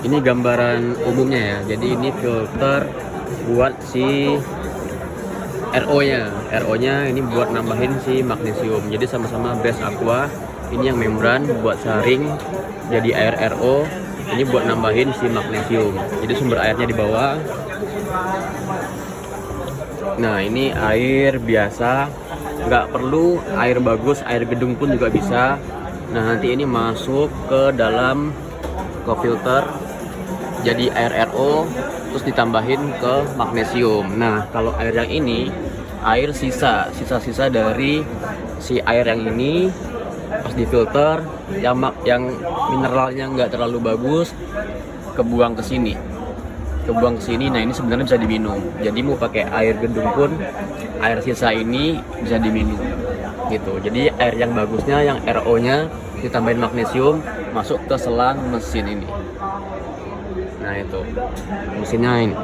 Ini gambaran umumnya ya. Jadi ini filter buat si RO-nya. RO-nya ini buat nambahin si magnesium. Jadi sama-sama base aqua. Ini yang membran buat saring jadi air RO. Ini buat nambahin si magnesium. Jadi sumber airnya di bawah. Nah, ini air biasa. Nggak perlu air bagus, air gedung pun juga bisa. Nah, nanti ini masuk ke dalam ke filter jadi air RO, terus ditambahin ke magnesium. Nah, kalau air yang ini air sisa dari si air yang ini pas difilter yang mineralnya nggak terlalu bagus kebuang ke sini. Nah, ini sebenarnya bisa diminum. Jadi mau pakai air gedung pun air sisa ini bisa diminum gitu. Jadi air yang bagusnya yang RO-nya ditambahin magnesium masuk ke selang mesin ini. Nah, itu mesinnya ini.